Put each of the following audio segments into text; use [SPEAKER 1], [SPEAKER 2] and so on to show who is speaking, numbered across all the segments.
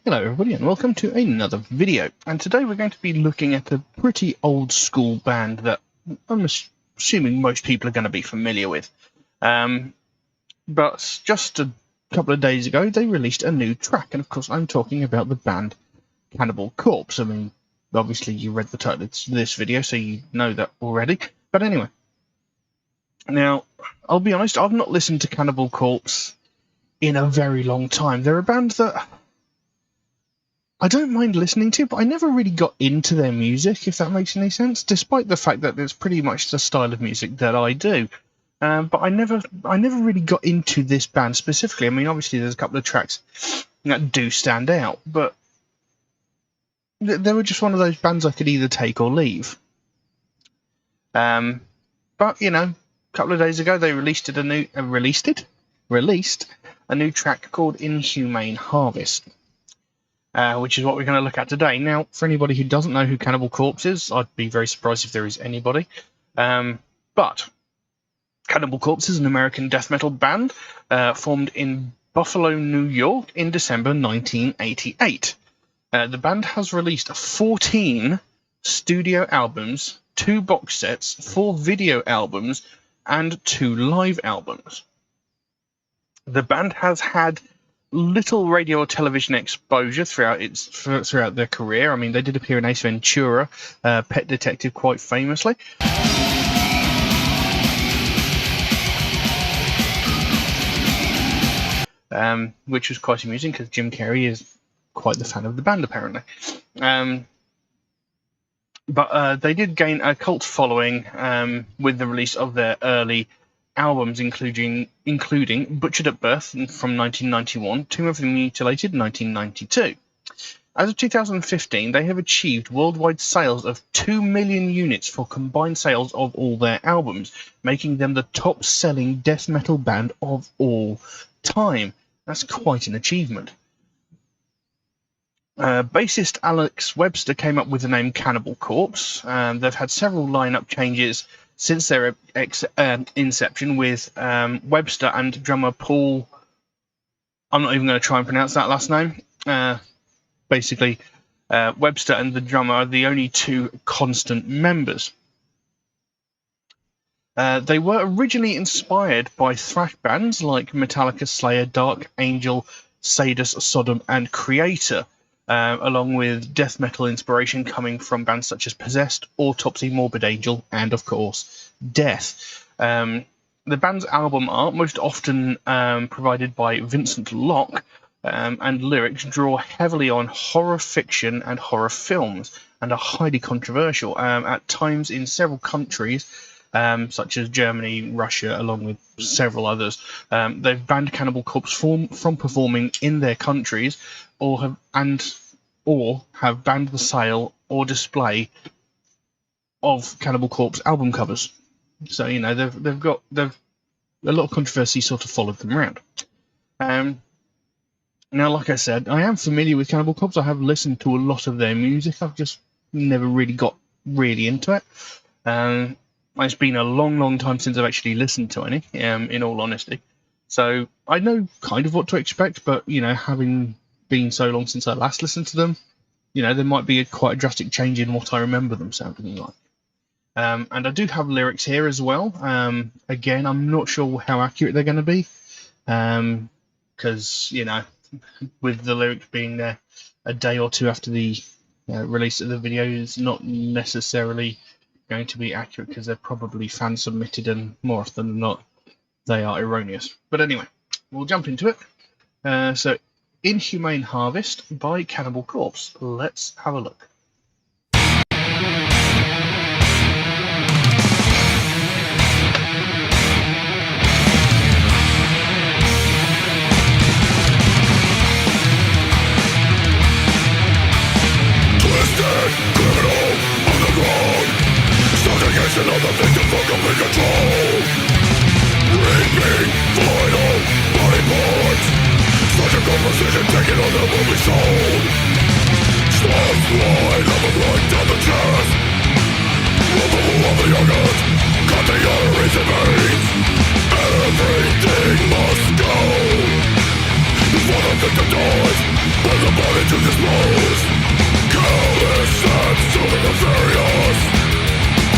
[SPEAKER 1] Hello everybody and welcome to another video, and today we're going to be looking at a pretty old school band that I'm assuming most people are going to be familiar with. But just a couple of days ago they released a new track, and of course I'm talking about the band Cannibal Corpse. I mean, obviously you read the title of this video so you know that already, but anyway. Now, I'll be honest, I've not listened to Cannibal Corpse in a very long time. They're a band that I don't mind listening to, but I never really got into their music, if that makes any sense, despite the fact that it's pretty much the style of music that I do. But I never really got into this band specifically. I mean, obviously there's a couple of tracks that do stand out, but they were just one of those bands I could either take or leave. But, you know, a couple of days ago they released a new track called Inhumane Harvest. Which is what we're going to look at today. Now, for anybody who doesn't know who Cannibal Corpse is, I'd be very surprised if there is anybody. But Cannibal Corpse is an American death metal band formed in Buffalo, New York in December 1988. The band has released 14 studio albums, 2 box sets, 4 video albums, and 2 live albums. The band has had little radio or television exposure throughout their career. I mean, they did appear in Ace Ventura, Pet Detective, quite famously. Which was quite amusing because Jim Carrey is quite the fan of the band, apparently. But they did gain a cult following with the release of their early albums, including Butchered at Birth from 1991, Tomb of the Mutilated 1992. As of 2015, they have achieved worldwide sales of 2 million units for combined sales of all their albums, making them the top-selling death metal band of all time. That's quite an achievement. Bassist Alex Webster came up with the name Cannibal Corpse. They've had several lineup changes since their inception, with Webster and drummer Paul, I'm not even going to try and pronounce that last name. Basically, Webster and the drummer are the only 2 constant members. They were originally inspired by thrash bands like Metallica, Slayer, Dark Angel, Sadus, Sodom, and Creator, along with death metal inspiration coming from bands such as Possessed, Autopsy, Morbid Angel, and of course Death. The band's album art, most often provided by Vincent Locke, and lyrics draw heavily on horror fiction and horror films, and are highly controversial at times in several countries, such as Germany, Russia, along with several others. They've banned Cannibal Corpse from performing in their countries, or have banned the sale or display of Cannibal Corpse album covers. So, you know, they've a lot of controversy sort of followed them around. Now, like I said, I am familiar with Cannibal Corpse. I have listened to a lot of their music. I've just never really got into it. It's been a long time since I've actually listened to any, in all honesty. So I know kind of what to expect, but, you know, having been so long since I last listened to them, you know, there might be quite a drastic change in what I remember them sounding like. And I do have lyrics here as well. Again, I'm not sure how accurate they're going to be, because, you know, with the lyrics being there a day or 2 after the release of the video, is not necessarily going to be accurate, because they're probably fan submitted, and more often than not they are erroneous. But anyway, we'll jump into it. So Inhumane Harvest by Cannibal Corpse. Let's have a look.
[SPEAKER 2] Twisted criminal on the ground, stuck against another victim for complete control. Reaping final body parts, surgical precision taken on the movie soul. Slabs line of a right down the chest, removal of the organs, cut the arteries and veins. Everything must go before the victim dies. the body to dispose. Callous and something nefarious,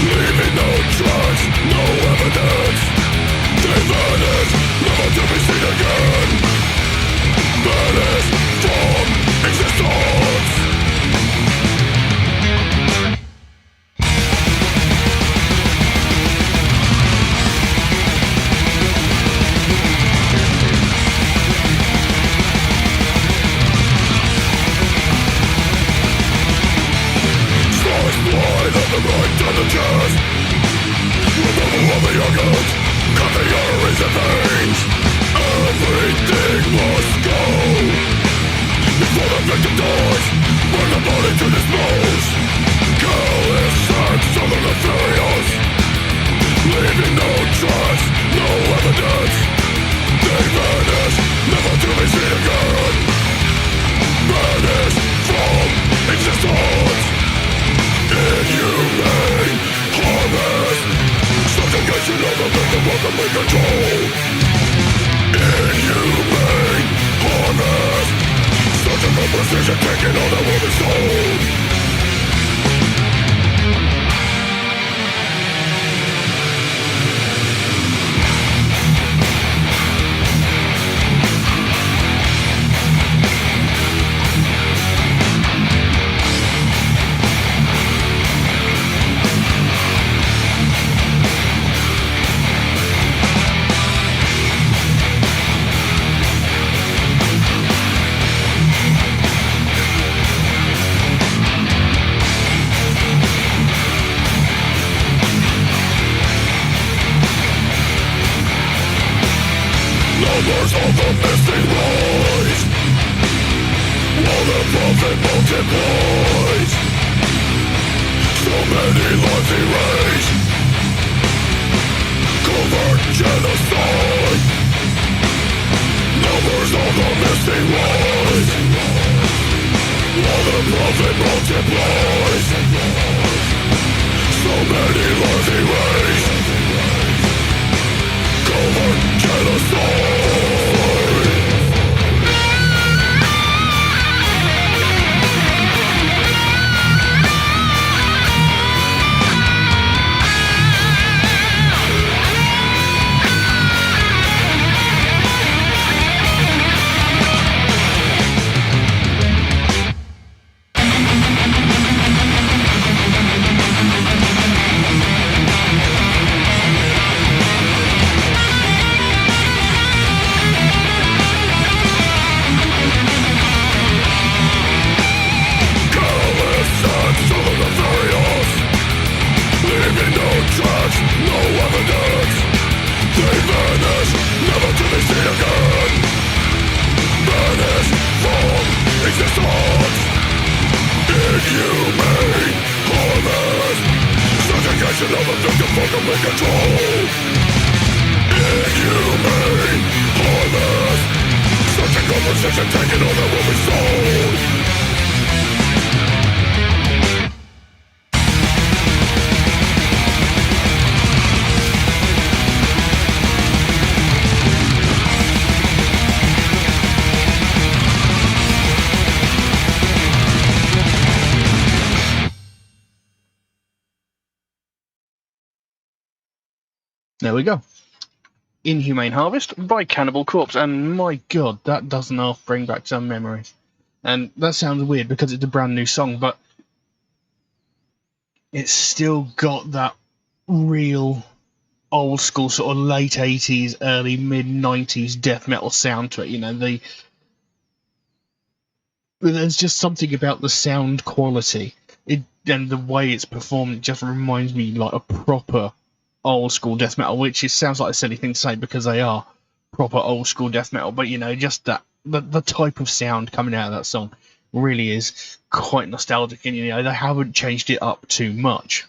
[SPEAKER 2] leaving no trace, no evidence. They vanish, never to be seen again. Vanish from existence. Blind of the right to the chest, removal of the organs, cut the arteries and veins. Everything must go before the victim dies. Burn the body to dispose. Callous and something nefarious, leaving no trace, no evidence. They vanish, never to be seen again. Vanish from existence. Inhumane harvest, subjugation of the victim welcoming control. Inhumane harvest, surgical precision taking all that will be sold. Numbers of the missing rise, while the prophet multiplies. So many lives erased, covert genocide. Numbers of the missing rise, while the prophet multiplies. So many lives erased, covert genocide.
[SPEAKER 1] There we go. Inhumane Harvest by Cannibal Corpse, and my god, that does enough bring back some memories. And that sounds weird because it's a brand new song, but it's still got that real old school sort of late 80s, early mid 90s death metal sound to it. You know, there's just something about the sound quality and the way it's performed. It just reminds me like a proper old school death metal, which sounds like a silly thing to say because they are proper old school death metal, but you know, just that the type of sound coming out of that song really is quite nostalgic, and you know, they haven't changed it up too much.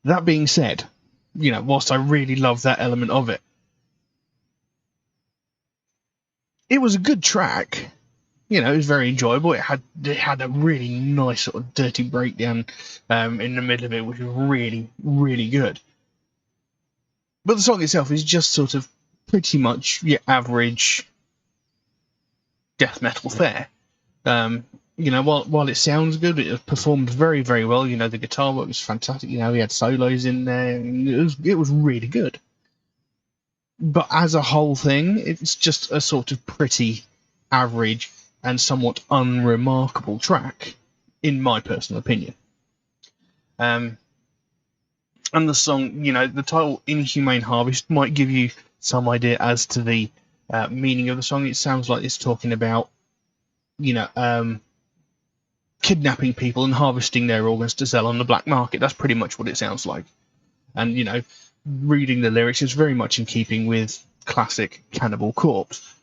[SPEAKER 1] That being said, you know, whilst I really love that element of it, it was a good track. You know, it was very enjoyable. It had a really nice sort of dirty breakdown in the middle of it, which was really, really good. But the song itself is just sort of pretty much your average death metal fare. While it sounds good, it performed very, very well. The guitar work was fantastic. He had solos in there. And it was really good. But as a whole thing, it's just a sort of pretty average and somewhat unremarkable track, in my personal opinion. And the song, the title "Inhumane Harvest" might give you some idea as to the meaning of the song. It sounds like it's talking about, kidnapping people and harvesting their organs to sell on the black market. That's pretty much what it sounds like. And, reading the lyrics is very much in keeping with classic Cannibal Corpse.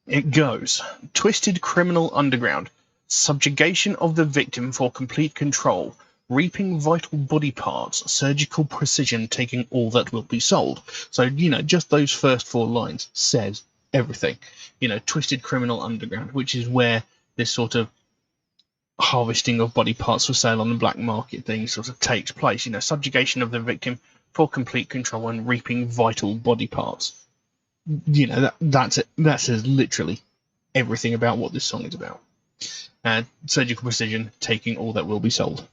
[SPEAKER 1] It goes, "Twisted criminal underground, subjugation of the victim for complete control, reaping vital body parts, surgical precision taking all that will be sold." So, just those first 4 lines says everything. Twisted criminal underground, which is where this sort of harvesting of body parts for sale on the black market thing sort of takes place. Subjugation of the victim for complete control and reaping vital body parts. That says literally everything about what this song is about. Surgical precision, taking all that will be sold.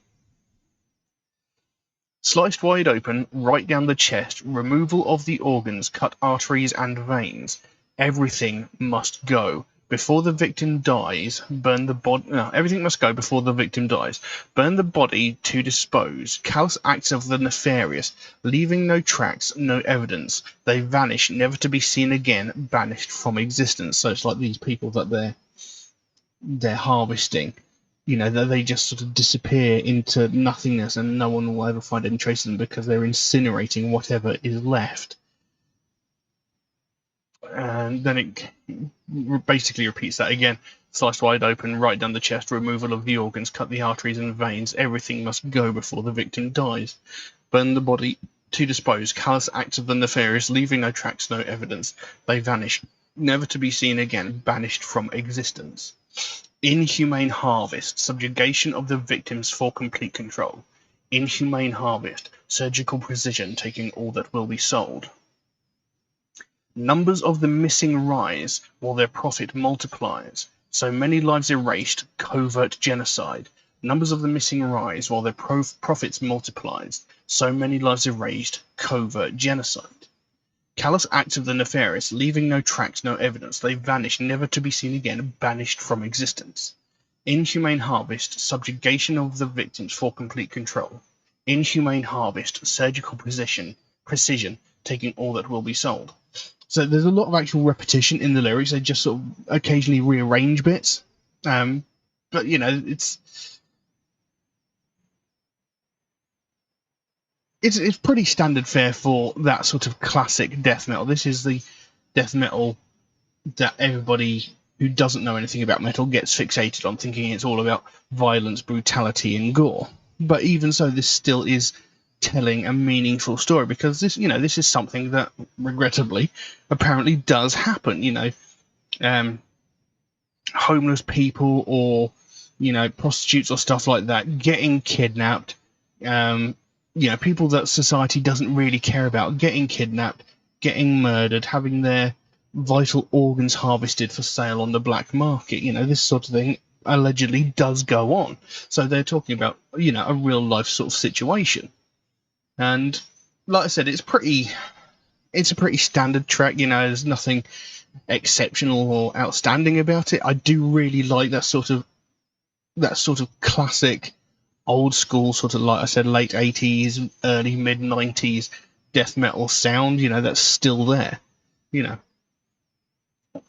[SPEAKER 1] Sliced wide open, right down the chest, removal of the organs, cut arteries and veins. Everything must go. Before the victim dies, burn the body. No, everything must go before the victim dies. Burn the body to dispose. Callous acts of the nefarious, leaving no tracks, no evidence. They vanish, never to be seen again, banished from existence. So it's like these people that they're harvesting. They just sort of disappear into nothingness, and no one will ever find any trace of them because they're incinerating whatever is left. And then it basically repeats that again. Sliced wide open, right down the chest, removal of the organs, cut the arteries and veins. Everything must go before the victim dies. Burn the body to dispose. Callous acts of the nefarious, leaving no tracks, no evidence. They vanish, never to be seen again, banished from existence. Inhumane harvest, subjugation of the victims for complete control. Inhumane harvest, surgical precision, taking all that will be sold. Numbers of the missing rise, while their profit multiplies. So many lives erased, covert genocide. Numbers of the missing rise, while their profits multiplies. So many lives erased, covert genocide. Callous acts of the nefarious, leaving no tracks, no evidence. They vanish, never to be seen again, banished from existence. Inhumane harvest, subjugation of the victims for complete control. Inhumane harvest, surgical precision, taking all that will be sold. So there's a lot of actual repetition in the lyrics. They just sort of occasionally rearrange bits. But, it's pretty standard fare for that sort of classic death metal. This is the death metal that everybody who doesn't know anything about metal gets fixated on, thinking it's all about violence, brutality, and gore. But even so, this still is telling a meaningful story, because this is something that regrettably apparently does happen. Homeless people or prostitutes or stuff like that getting kidnapped, people that society doesn't really care about getting kidnapped, getting murdered, having their vital organs harvested for sale on the black market. This sort of thing allegedly does go on. So they're talking about a real life sort of situation. And like I said, it's a pretty standard track. There's nothing exceptional or outstanding about it. I do really like that sort of classic, old school sort of, like I said, late 80s, early mid 90s death metal sound. That's still there.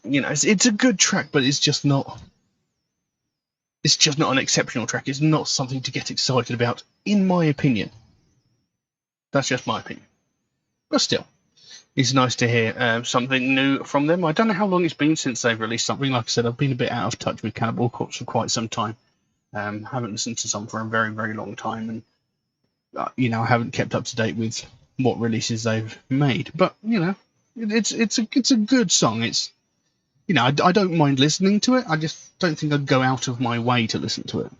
[SPEAKER 1] It's a good track, but it's just not an exceptional track. It's not something to get excited about, in my opinion. That's just my opinion. But still, it's nice to hear something new from them. I don't know how long it's been since they've released something. Like I said, I've been a bit out of touch with Cannibal Corpse for quite some time. Haven't listened to some for a very, very long time. And, I haven't kept up to date with what releases they've made. But, it's a good song. It's, I don't mind listening to it. I just don't think I'd go out of my way to listen to it.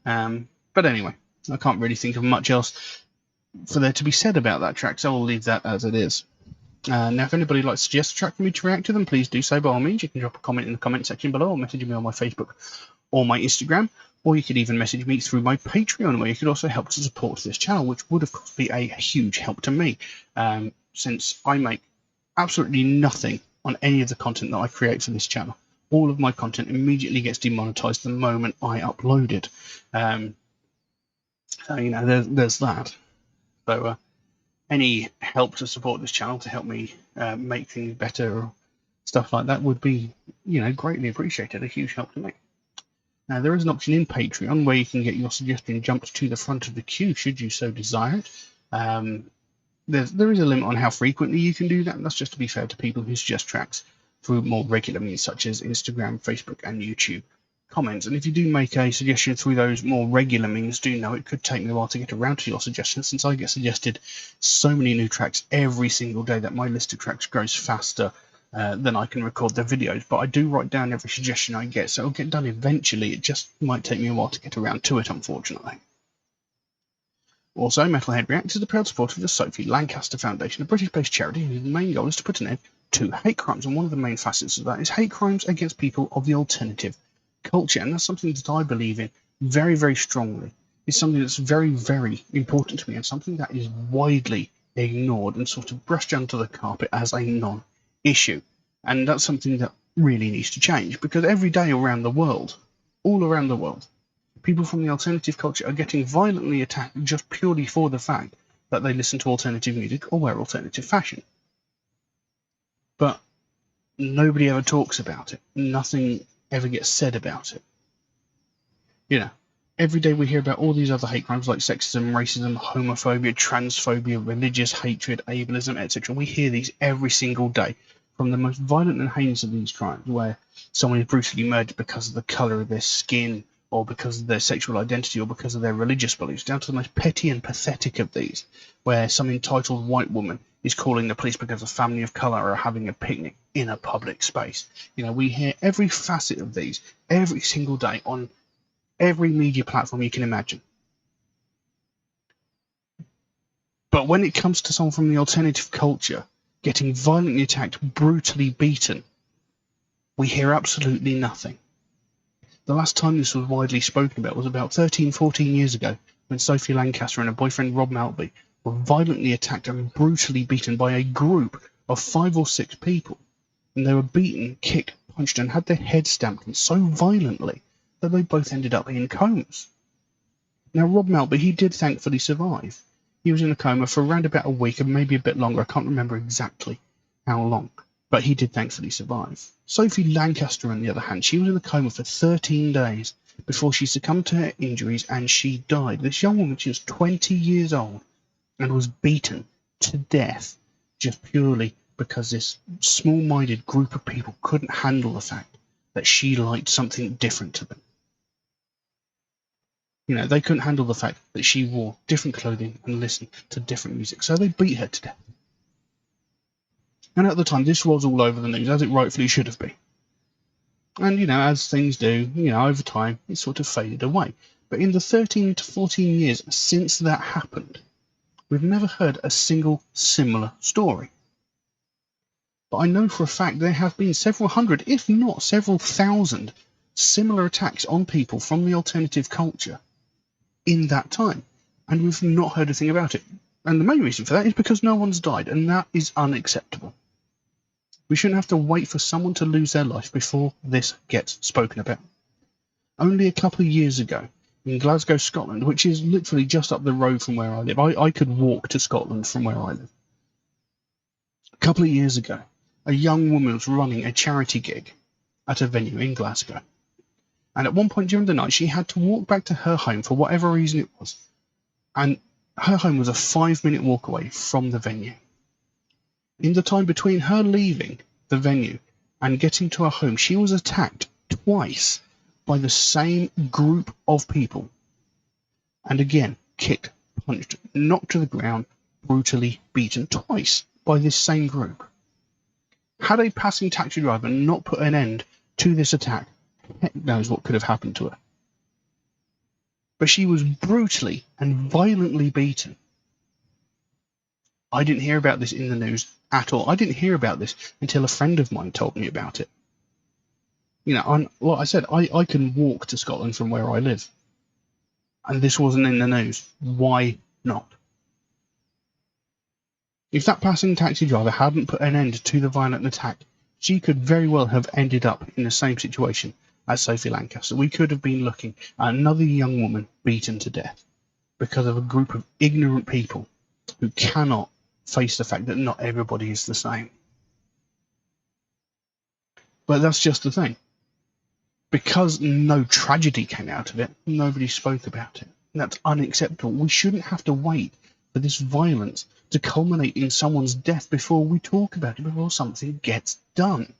[SPEAKER 1] But anyway, I can't really think of much else for there to be said about that track, so I'll leave that as it is. Now, if anybody would like to suggest a track for me to react to them, please do so by all means. You can drop a comment in the comment section below, or message me on my Facebook or my Instagram, or you could even message me through my Patreon, where you could also help to support this channel, which would, of course, be a huge help to me, since I make absolutely nothing on any of the content that I create for this channel. All of my content immediately gets demonetized the moment I upload it. So, you know, there's that. So, any help to support this channel to help me make things better or stuff like that would be, you know, greatly appreciated. A huge help to me. Now, there is an option in Patreon where you can get your suggestion jumped to the front of the queue should you so desire it. There is a limit on how frequently you can do that, and that's just to be fair to people who suggest tracks through more regular means such as Instagram, Facebook, and YouTube comments. And if you do make a suggestion through those more regular means, do know it could take me a while to get around to your suggestions, since I get suggested so many new tracks every single day that my list of tracks grows faster than I can record the videos. But I do write down every suggestion I get, so it'll get done eventually. It just might take me a while to get around to it, unfortunately. Also, MetalHead Reacts is the proud supporter of the Sophie Lancaster Foundation, a British-based charity whose main goal is to put an end to hate crimes, and one of the main facets of that is hate crimes against people of the alternative culture, and that's something that I believe in very, very strongly. It's something that's very, very important to me, and something that is widely ignored and sort of brushed under the carpet as a non-issue. And that's something that really needs to change, because every day around the world, all around the world, people from the alternative culture are getting violently attacked just purely for the fact that they listen to alternative music or wear alternative fashion. But nobody ever talks about it. Nothing ever gets said about it. You know, every day we hear about all these other hate crimes like sexism, racism, homophobia, transphobia, religious hatred, ableism, etc. We hear these every single day, from the most violent and heinous of these crimes, where someone is brutally murdered because of the colour of their skin, or because of their sexual identity, or because of their religious beliefs, down to the most petty and pathetic of these, where some entitled white woman is calling the police because a family of colour are having a picnic in a public space. You know, we hear every facet of these every single day on every media platform you can imagine. But when it comes to someone from the alternative culture getting violently attacked, brutally beaten, we hear absolutely nothing. The last time this was widely spoken about was about 13, 14 years ago, when Sophie Lancaster and her boyfriend Rob Maltby were violently attacked and brutally beaten by a group of 5 or 6 people. And they were beaten, kicked, punched, and had their heads stamped on so violently that they both ended up in comas. Now, Rob Maltby, he did thankfully survive. He was in a coma for around about a week, and maybe a bit longer. I can't remember exactly how long, but he did thankfully survive. Sophie Lancaster, on the other hand, she was in a coma for 13 days before she succumbed to her injuries and she died. This young woman, she was 20 years old and was beaten to death just purely because this small-minded group of people couldn't handle the fact that she liked something different to them. You know, they couldn't handle the fact that she wore different clothing and listened to different music, so they beat her to death. And at the time, this was all over the news, as it rightfully should have been. And, you know, as things do, you know, over time, it sort of faded away. But in the 13 to 14 years since that happened, we've never heard a single similar story. But I know for a fact there have been several hundred, if not several thousand, similar attacks on people from the alternative culture in that time. And we've not heard a thing about it. And the main reason for that is because no one's died, and that is unacceptable. We shouldn't have to wait for someone to lose their life before this gets spoken about. Only a couple of years ago, in Glasgow, Scotland, which is literally just up the road from where I live, I could walk to Scotland from where I live. A couple of years ago, a young woman was running a charity gig at a venue in Glasgow. And at one point during the night, she had to walk back to her home for whatever reason it was. And her home was a 5-minute walk away from the venue. In the time between her leaving the venue and getting to her home, she was attacked twice by the same group of people. And again, kicked, punched, knocked to the ground, brutally beaten twice by this same group. Had a passing taxi driver not put an end to this attack, heck knows what could have happened to her. But she was brutally and violently beaten. I didn't hear about this in the news at all. I didn't hear about this until a friend of mine told me about it. You know, like I said, I can walk to Scotland from where I live. And this wasn't in the news. Why not? If that passing taxi driver hadn't put an end to the violent attack, she could very well have ended up in the same situation as Sophie Lancaster. We could have been looking at another young woman beaten to death because of a group of ignorant people who cannot face the fact that not everybody is the same. But that's just the thing. Because no tragedy came out of it, nobody spoke about it. And that's unacceptable. We shouldn't have to wait for this violence to culminate in someone's death before we talk about it, before something gets done.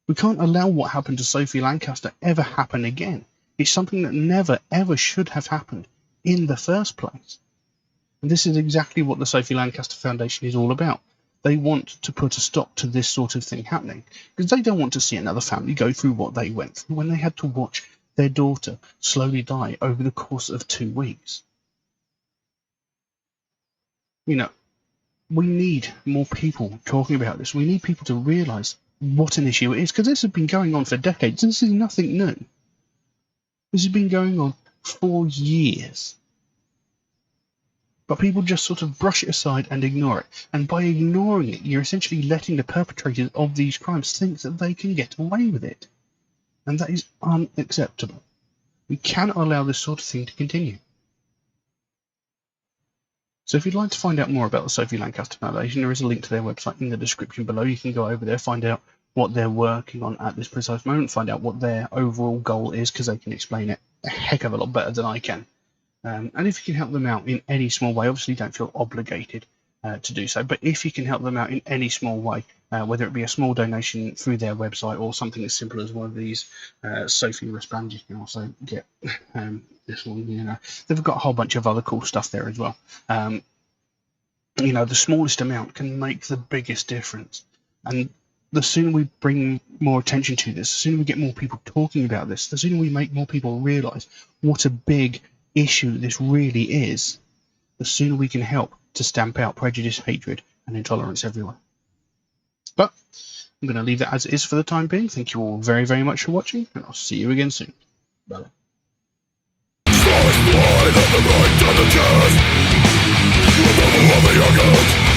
[SPEAKER 1] We can't allow what happened to Sophie Lancaster ever happen again. It's something that never, ever should have happened in the first place. And this is exactly what the Sophie Lancaster Foundation is all about. They want to put a stop to this sort of thing happening because they don't want to see another family go through what they went through when they had to watch their daughter slowly die over the course of 2 weeks. You know, we need more people talking about this. We need people to realise what an issue it is, because this has been going on for decades. This is nothing new. This has been going on for years. But people just sort of brush it aside and ignore it. And by ignoring it, you're essentially letting the perpetrators of these crimes think that they can get away with it. And that is unacceptable. We cannot allow this sort of thing to continue. So if you'd like to find out more about the Sophie Lancaster Foundation, there is a link to their website in the description below. You can go over there, find out what they're working on at this precise moment, find out what their overall goal is, because they can explain it a heck of a lot better than I can. And if you can help them out in any small way, obviously don't feel obligated to do so, but if you can help them out in any small way, whether it be a small donation through their website or something as simple as one of these Sophie wristbands, you can also get this one. You know, they've got a whole bunch of other cool stuff there as well. You know, the smallest amount can make the biggest difference, and the sooner we bring more attention to this, the sooner we get more people talking about this, the sooner we make more people realise what a big issue this really is, the sooner we can help to stamp out prejudice, hatred, and intolerance everywhere. But I'm going to leave that as it is for the time being. Thank you all very, very much for watching, and I'll see you again soon. Bye.
[SPEAKER 2] Blood of the right to the chest. The devil of the youngest.